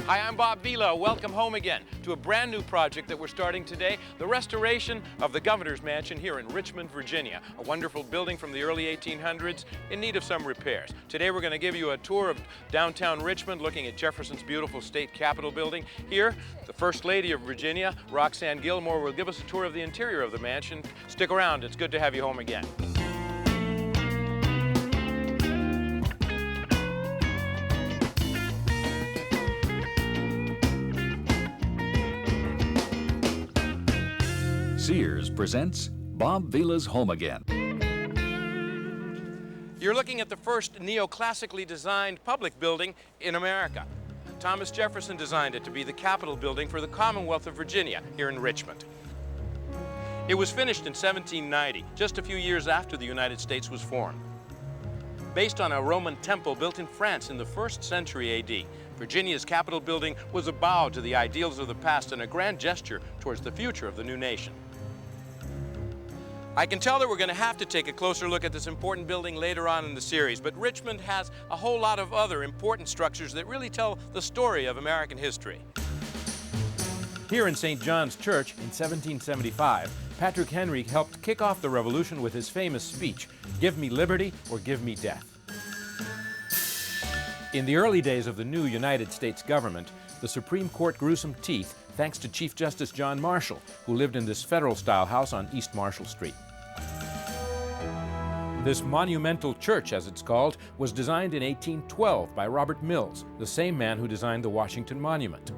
Hi, I'm Bob Vila. Welcome home again to a brand new project that we're starting today, the restoration of the Governor's Mansion here in Richmond, Virginia. A wonderful building from the early 1800s in need of some repairs. Today we're going to give you a tour of downtown Richmond, looking at Jefferson's beautiful state capitol building. Here, the First Lady of Virginia, Roxanne Gilmore, will give us a tour of the interior of the mansion. Stick around, it's good to have you home again. Sears presents Bob Vila's Home Again. You're looking at the first neoclassically designed public building in America. Thomas Jefferson designed it to be the Capitol building for the Commonwealth of Virginia here in Richmond. It was finished in 1790, just a few years after the United States was formed. Based on a Roman temple built in France in the 1st century AD, Virginia's Capitol building was a bow to the ideals of the past and a grand gesture towards the future of the new nation. I can tell that we're going to have to take a closer look at this important building later on in the series, but Richmond has a whole lot of other important structures that really tell the story of American history. Here in St. John's Church in 1775, Patrick Henry helped kick off the revolution with his famous speech, "Give me liberty or give me death." In the early days of the new United States government, the Supreme Court grew some teeth thanks to Chief Justice John Marshall, who lived in this federal-style house on East Marshall Street. This monumental church, as it's called, was designed in 1812 by Robert Mills, the same man who designed the Washington Monument.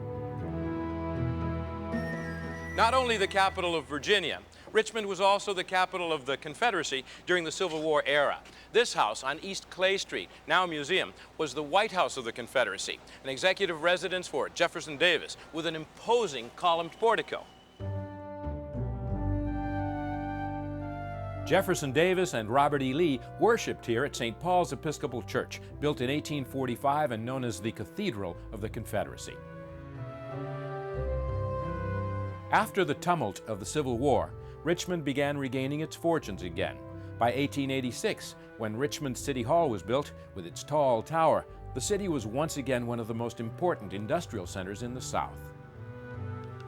Not only the capital of Virginia, Richmond was also the capital of the Confederacy during the Civil War era. This house on East Clay Street, now a museum, was the White House of the Confederacy, an executive residence for Jefferson Davis with an imposing columned portico. Jefferson Davis and Robert E. Lee worshipped here at St. Paul's Episcopal Church, built in 1845 and known as the Cathedral of the Confederacy. After the tumult of the Civil War, Richmond began regaining its fortunes again. By 1886, when Richmond City Hall was built with its tall tower, the city was once again one of the most important industrial centers in the South.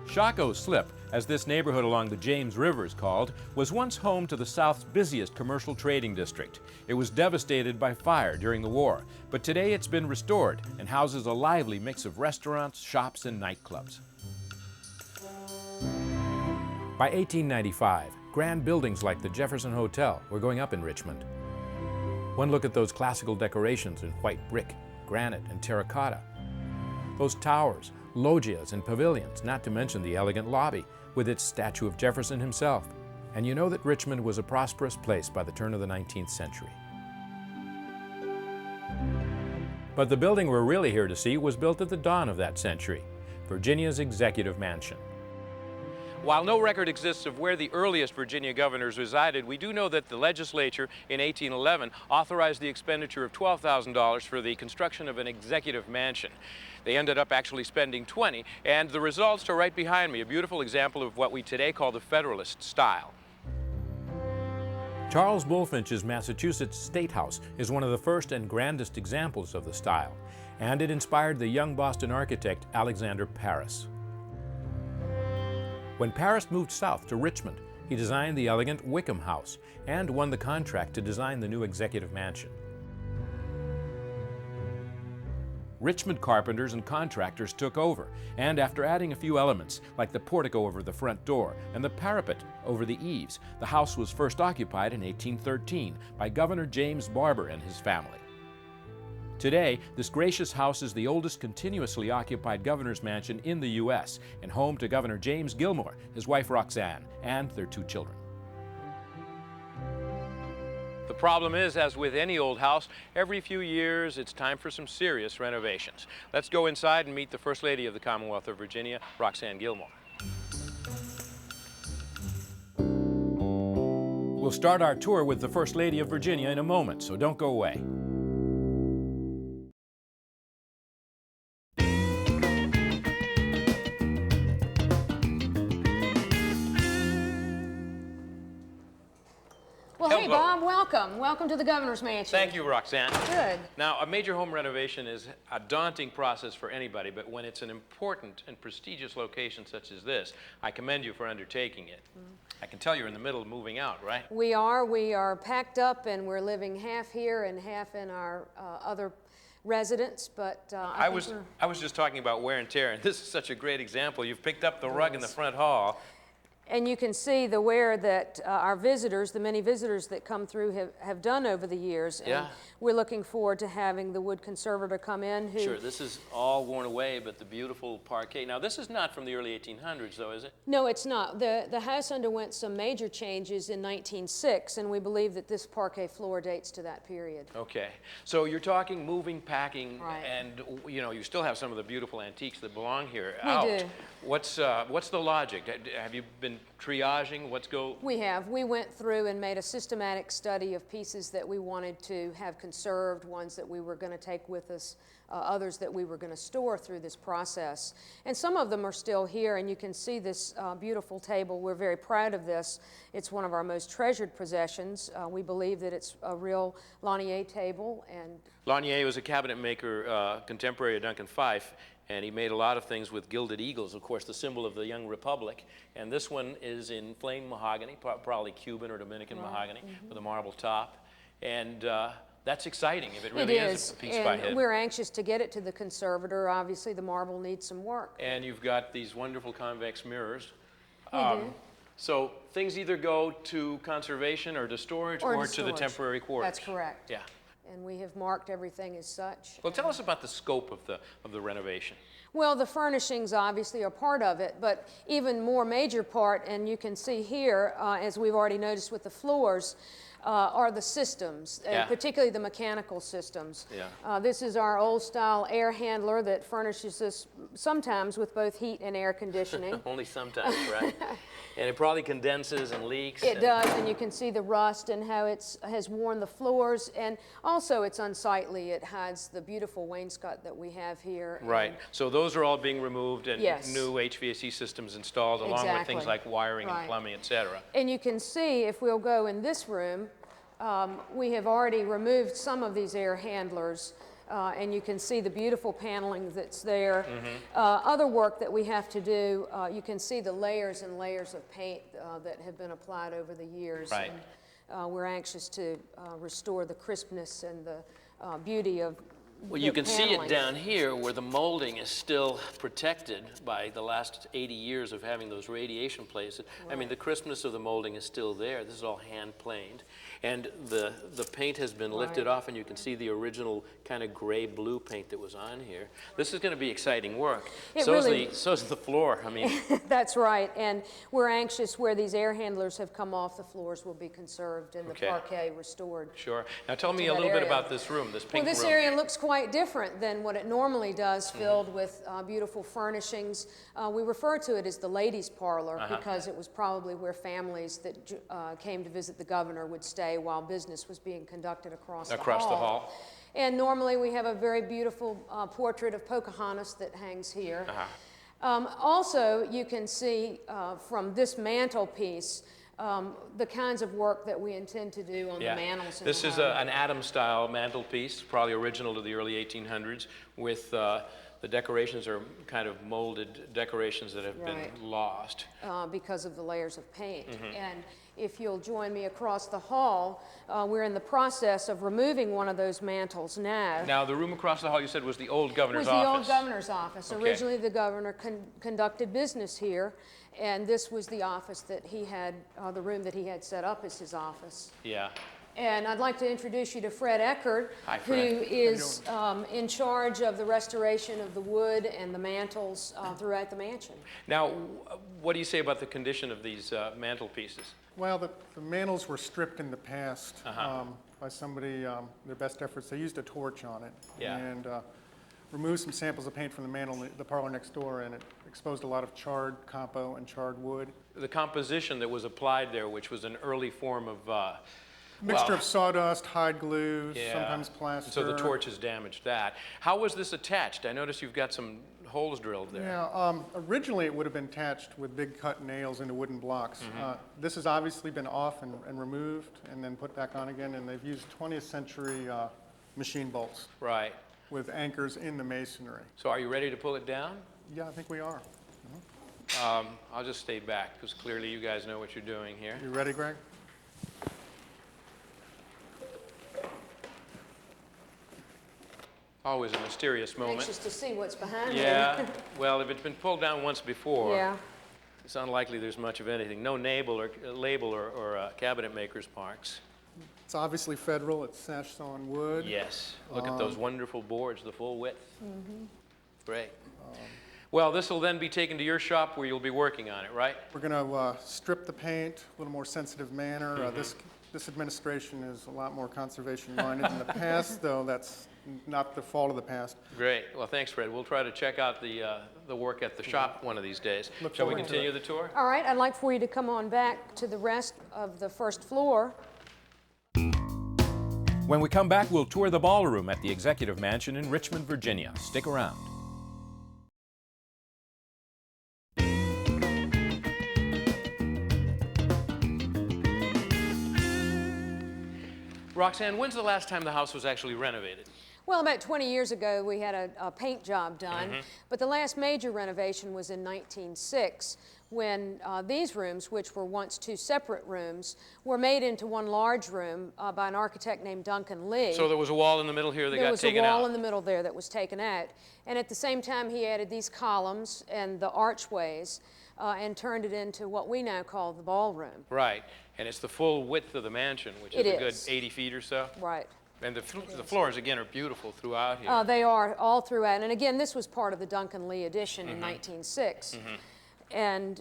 Shockoe Slip, as this neighborhood along the James River is called, was once home to the South's busiest commercial trading district. It was devastated by fire during the war, but today it's been restored and houses a lively mix of restaurants, shops, and nightclubs. By 1895, grand buildings like the Jefferson Hotel were going up in Richmond. One look at those classical decorations in white brick, granite, and terracotta. Those towers, loggias, and pavilions, not to mention the elegant lobby with its statue of Jefferson himself. And you know that Richmond was a prosperous place by the turn of the 19th century. But the building we're really here to see was built at the dawn of that century, Virginia's Executive Mansion. While no record exists of where the earliest Virginia governors resided, we do know that the legislature in 1811 authorized the expenditure of $12,000 for the construction of an executive mansion. They ended up actually spending $20,000, and the results are right behind me, a beautiful example of what we today call the Federalist style. Charles Bulfinch's Massachusetts State House is one of the first and grandest examples of the style, and it inspired the young Boston architect Alexander Paris. When Paris moved south to Richmond, he designed the elegant Wickham House and won the contract to design the new Executive Mansion. Richmond carpenters and contractors took over, and after adding a few elements, like the portico over the front door and the parapet over the eaves, the house was first occupied in 1813 by Governor James Barber and his family. Today, this gracious house is the oldest continuously occupied governor's mansion in the U.S. and home to Governor James Gilmore, his wife Roxanne, and their 2 children. The problem is, as with any old house, every few years it's time for some serious renovations. Let's go inside and meet the First Lady of the Commonwealth of Virginia, Roxanne Gilmore. We'll start our tour with the First Lady of Virginia in a moment, so don't go away. Well, hey, Bob. Bob, welcome. Welcome to the Governor's Mansion. Thank you, Roxanne. Good. Now, a major home renovation is a daunting process for anybody, but when it's an important and prestigious location such as this, I commend you for undertaking it. I can tell you're in the middle of moving out, right? We are packed up, and we're living half here and half in our other residence, but I was just talking about wear and tear, and this is such a great example. You've picked up the rug in the front hall. And you can see the wear that our visitors, the many visitors that come through have done over the years. Yeah. And we're looking forward to having the wood conservator come in who... Sure, this is all worn away, but the beautiful parquet. Now, this is not from the early 1800s, though, is it? No, it's not. The house underwent some major changes in 1906, and we believe that this parquet floor dates to that period. Okay. So you're talking moving, packing, Right. and, you know, you still have some of the beautiful antiques that belong here We out. do. What's the logic? Have you been triaging? We have. We went through and made a systematic study of pieces that we wanted to have conserved, ones that we were going to take with us, others that we were going to store through this process. And some of them are still here, and you can see this beautiful table. We're very proud of this. It's one of our most treasured possessions. We believe that it's a real Lanier table. And Lanier was a cabinet maker contemporary of Duncan Phyfe, and he made a lot of things with gilded eagles, of course, the symbol of the young republic. And this one is in plain mahogany, probably Cuban or Dominican mahogany, with a marble top. And that's exciting if it really is a piece by him. We're anxious to get it to the conservator. Obviously, the marble needs some work. And you've got these wonderful convex mirrors. We do. So things either go to conservation or to storage or to the temporary quarters. That's correct. Yeah. And we have marked everything as such. Well, tell us about the scope of the renovation. Well, the furnishings obviously are part of it, but even more major part, and you can see here, as we've already noticed with the floors, are the systems, particularly the mechanical systems. Yeah. This is our old-style air handler that furnishes us sometimes with both heat and air conditioning. Only sometimes, right? And it probably condenses and leaks. It does, and you can see the rust and how it has worn the floors, and also it's unsightly. It hides the beautiful wainscot that we have here. Right. So those are all being removed and Yes. new HVAC systems installed, along with things Exactly. like wiring and Right. plumbing, et cetera. And you can see, if we'll go in this room, we have already removed some of these air handlers, and you can see the beautiful paneling that's there. Other work that we have to do, you can see the layers and layers of paint that have been applied over the years. Right. And, we're anxious to restore the crispness and the beauty of Well, you can see it paneling. down here where the molding is still protected by the last 80 years of having those radiation plates. I mean, the crispness of the molding is still there. This is all hand planed. And the paint has been lifted off, and you can see the original kind of gray-blue paint that was on here. This is going to be exciting work. So's the floor. I mean, That's right, and we're anxious where these air handlers have come off, the floors will be conserved and the parquet restored. sure. Now tell me to a that little bit area. about this room, this pink Well, this room. area looks quite different than what it normally does, filled with beautiful furnishings. We refer to it as the ladies' parlor because it was probably where families that came to visit the governor would stay while business was being conducted across the hall. And normally we have a very beautiful portrait of Pocahontas that hangs here. Also, you can see from this mantelpiece the kinds of work that we intend to do on the mantels. This is an Adams-style mantelpiece, probably original to the early 1800s, with the decorations are kind of molded decorations that have been lost. Because of the layers of paint. And if you'll join me across the hall, we're in the process of removing one of those mantels now. Now, the room across the hall, you said, was the old governor's It was the office. old governor's office. Okay. Originally, the governor conducted business here, and this was the office that he had, the room that he had set up as his office. Yeah. And I'd like to introduce you to Fred Ecker, Hi, who Fred. is in charge of the restoration of the wood and the mantels throughout the mansion. Now, what do you say about the condition of these mantelpieces? Well, the mantels were stripped in the past by somebody, their best efforts. They used a torch on it and removed some samples of paint from the mantel, the parlor next door, and it exposed a lot of charred compo and charred wood. The composition that was applied there, which was an early form of Mixture of sawdust, hide glue, Yeah. sometimes plaster. So the torch has damaged that. How was this attached? I noticed you've got some holes drilled there. Yeah, originally it would have been attached with big cut nails into wooden blocks. This has obviously been off and removed and then put back on again, and they've used 20th century machine bolts Right. with anchors in the masonry. So are you ready to pull it down? Yeah, I think we are. I'll just stay back because clearly you guys know what you're doing here. You ready, Greg? Always a mysterious moment. Anxious to see what's behind you. Yeah. Well, if it's been pulled down once before, Yeah. it's unlikely there's much of anything. No label or cabinet maker's marks. It's obviously federal. It's sash sawn wood. Yes. Look at those wonderful boards, the full width. Great. Well, this will then be taken to your shop where you'll be working on it, right? We're going to strip the paint a little more sensitive manner. This administration is a lot more conservation minded than the past, though that's not the fault of the past. Great. Well, thanks, Fred. We'll try to check out the work at the shop one of these days. Look Shall we forward to continue it. the tour? All right, I'd like for you to come on back to the rest of the first floor. When we come back, we'll tour the ballroom at the Executive Mansion in Richmond, Virginia. Stick around. Roxanne, when's the last time the house was actually renovated? Well, about 20 years ago, we had a paint job done, but the last major renovation was in 1906, when these rooms, which were once two separate rooms, were made into one large room by an architect named Duncan Lee. So there was a wall in the middle here that got taken out? There was a wall in the middle there that was taken out. And at the same time, he added these columns and the archways and turned it into what we now call the ballroom. Right. And it's the full width of the mansion, which is a good 80 feet or so? Right. And the floors, again, are beautiful throughout here. They are all throughout. And again, this was part of the Duncan Lee addition in 1906. And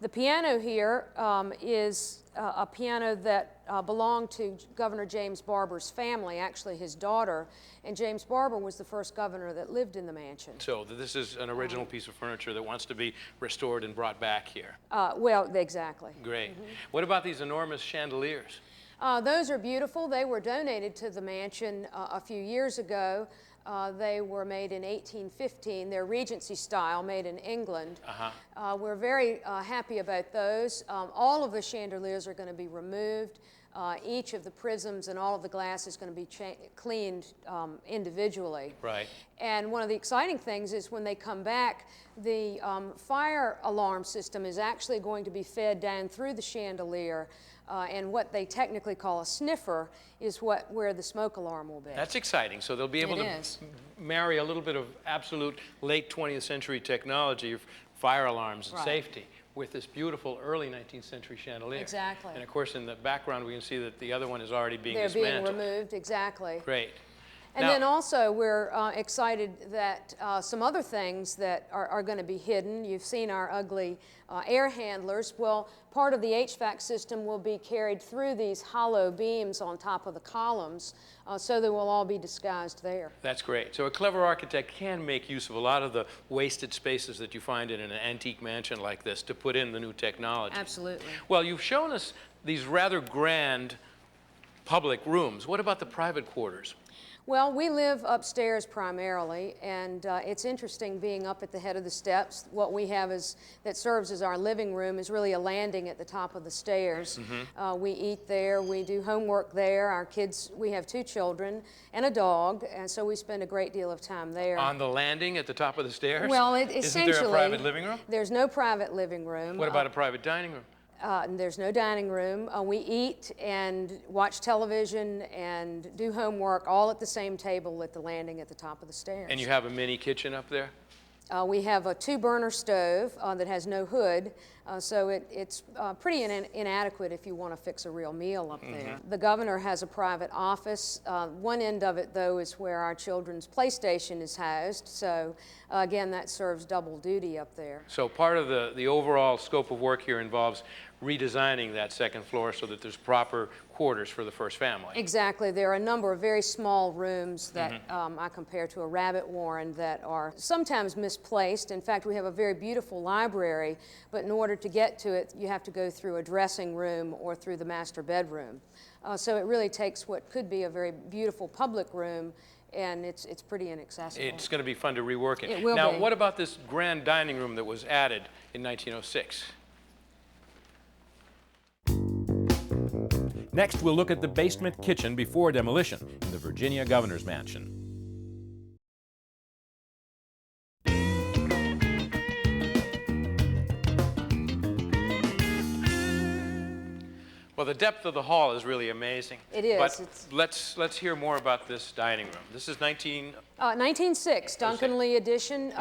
the piano here is a piano that belonged to Governor James Barber's family, actually his daughter. And James Barber was the first governor that lived in the mansion. So this is an original piece of furniture that wants to be restored and brought back here. Well, exactly. Great. What about these enormous chandeliers? Those are beautiful. They were donated to the mansion a few years ago. They were made in 1815. They're Regency style, made in England. We're very happy about those. All of the chandeliers are going to be removed. Each of the prisms and all of the glass is going to be cleaned individually. Right. And one of the exciting things is when they come back, the fire alarm system is actually going to be fed down through the chandelier. And what they technically call a sniffer is where the smoke alarm will be. That's exciting. So they'll be able to marry a little bit of absolute late 20th century technology, fire alarms and safety, with this beautiful early 19th century chandelier. Exactly. And of course, in the background, we can see that the other one is already being They're dismantled. being removed, exactly. Great. And then also, we're excited that some other things that are going to be hidden. You've seen our ugly air handlers. Well, part of the HVAC system will be carried through these hollow beams on top of the columns, so they will all be disguised there. That's great. So a clever architect can make use of a lot of the wasted spaces that you find in an antique mansion like this to put in the new technology. Absolutely. Well, you've shown us these rather grand public rooms. What about the private quarters? Well, we live upstairs primarily, and it's interesting being up at the head of the steps. What we have that serves as our living room is really a landing at the top of the stairs. We eat there, we do homework there. Our kids, we have 2 children and a dog, and so we spend a great deal of time there. On the landing at the top of the stairs? Well, essentially, isn't there a private living room? There's no private living room. What about a private dining room? There's no dining room. We eat and watch television and do homework all at the same table at the landing at the top of the stairs. And you have a mini kitchen up there? We have a 2-burner stove that has no hood, so it's pretty inadequate if you want to fix a real meal up there. The governor has a private office. One end of it, though, is where our children's PlayStation is housed, so again, that serves double duty up there. So part of the overall scope of work here involves redesigning that second floor so that there's proper quarters for the first family. Exactly. There are a number of very small rooms that I compare to a rabbit warren that are sometimes misplaced. In fact, we have a very beautiful library, but in order to get to it, you have to go through a dressing room or through the master bedroom. So it really takes what could be a very beautiful public room, and it's pretty inaccessible. It's going to be fun to rework it. It will now, be. what about this grand dining room that was added in 1906? Next, we'll look at the basement kitchen before demolition in the Virginia Governor's Mansion. Well, the depth of the hall is really amazing. It is. But let's hear more about this dining room. This is 1906, Duncan Lee edition.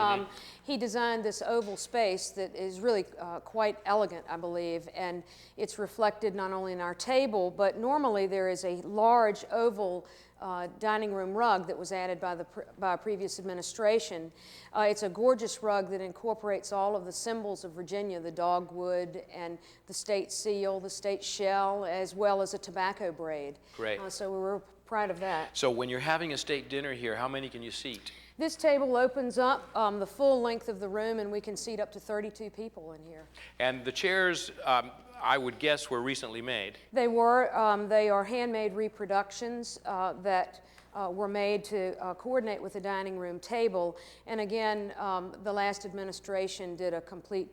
He designed this oval space that is really quite elegant, I believe, and it's reflected not only in our table, but normally there is a large oval dining room rug that was added by a previous administration. It's a gorgeous rug that incorporates all of the symbols of Virginia, the dogwood and the state seal, the state shell, as well as a tobacco braid. Great. So we were proud of that. So when you're having a state dinner here, how many can you seat? This table opens up the full length of the room, and we can seat up to 32 people in here. And the chairs, I would guess, were recently made. They were. They are handmade reproductions that were made to coordinate with the dining room table. And again, the last administration did a complete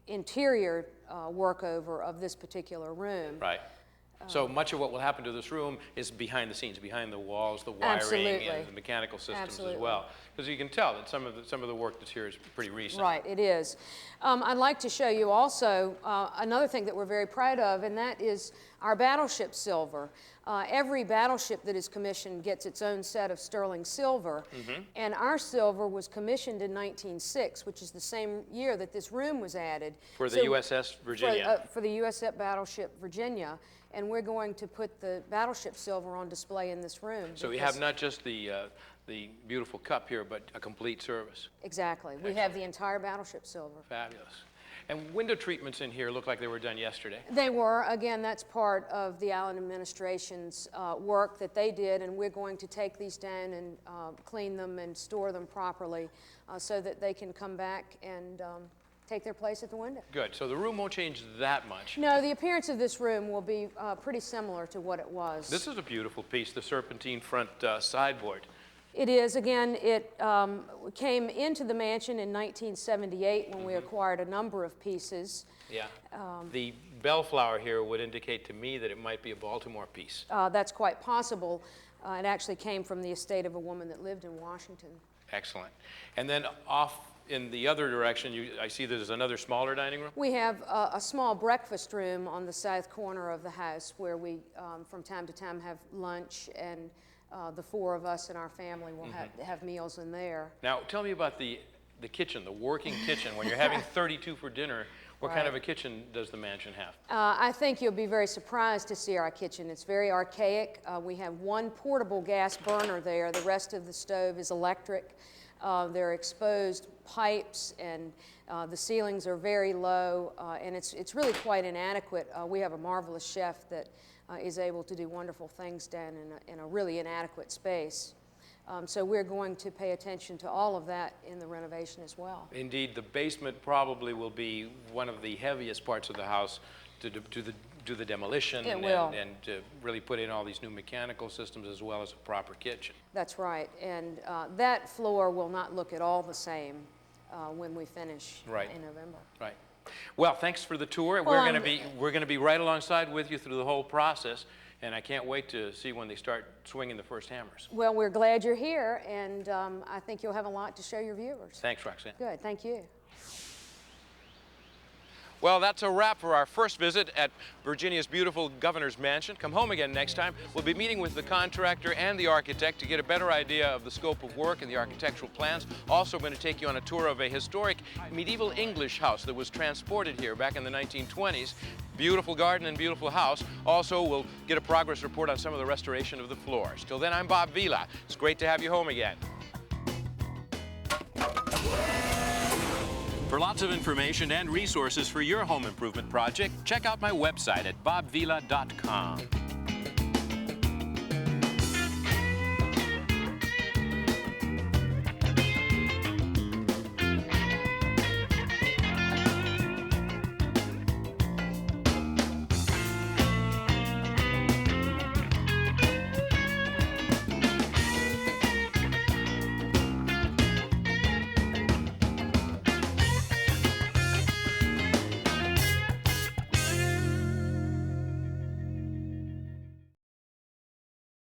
interior workover of this particular room. Right. So much of what will happen to this room is behind the scenes, behind the walls, the wiring, Absolutely. and the mechanical systems Absolutely. as well. Because you can tell that some of the work that's here is pretty recent. Right, it is. I'd like to show you also another thing that we're very proud of, and that is our battleship silver. Every battleship that is commissioned gets its own set of sterling silver, and our silver was commissioned in 1906, which is the same year that this room was added. For the USS Virginia. For the USS Battleship Virginia, and we're going to put the battleship silver on display in this room. So we have not just the beautiful cup here, but a complete service. Exactly. We have the entire battleship silver. Fabulous. And window treatments in here look like they were done yesterday. They were. Again, that's part of the Allen administration's work that they did, and we're going to take these down and clean them and store them properly so that they can come back and take their place at the window. Good. So the room won't change that much. No, the appearance of this room will be pretty similar to what it was. This is a beautiful piece, the serpentine front sideboard. It is. Again, it came into the mansion in 1978 when we acquired a number of pieces. Yeah. The bellflower here would indicate to me that it might be a Baltimore piece. That's quite possible. It actually came from the estate of a woman that lived in Washington. Excellent. And then off in the other direction, I see there's another smaller dining room? We have a small breakfast room on the south corner of the house where we, from time to time, have lunch, and the four of us and our family will have meals in there. Now, tell me about the kitchen, the working kitchen. When you're having 32 for dinner, what kind of a kitchen does the mansion have? I think you'll be very surprised to see our kitchen. It's very archaic. We have one portable gas burner there. The rest of the stove is electric. There are exposed pipes, and the ceilings are very low, and it's really quite inadequate. We have a marvelous chef that is able to do wonderful things down in a really inadequate space. So we're going to pay attention to all of that in the renovation as well. Indeed, the basement probably will be one of the heaviest parts of the house to do the demolition and to really put in all these new mechanical systems as well as a proper kitchen. That's right, and that floor will not look at all the same when we finish in November. Right. Well, thanks for the tour. Well, we're going to be right alongside with you through the whole process, and I can't wait to see when they start swinging the first hammers. Well, we're glad you're here, and I think you'll have a lot to show your viewers. Thanks, Roxanne. Good, thank you. Well, that's a wrap for our first visit at Virginia's beautiful Governor's Mansion. Come home again next time. We'll be meeting with the contractor and the architect to get a better idea of the scope of work and the architectural plans. Also, I'm going to take you on a tour of a historic medieval English house that was transported here back in the 1920s. Beautiful garden and beautiful house. Also, we'll get a progress report on some of the restoration of the floors. Till then, I'm Bob Vila. It's great to have you home again. For lots of information and resources for your home improvement project, check out my website at bobvila.com.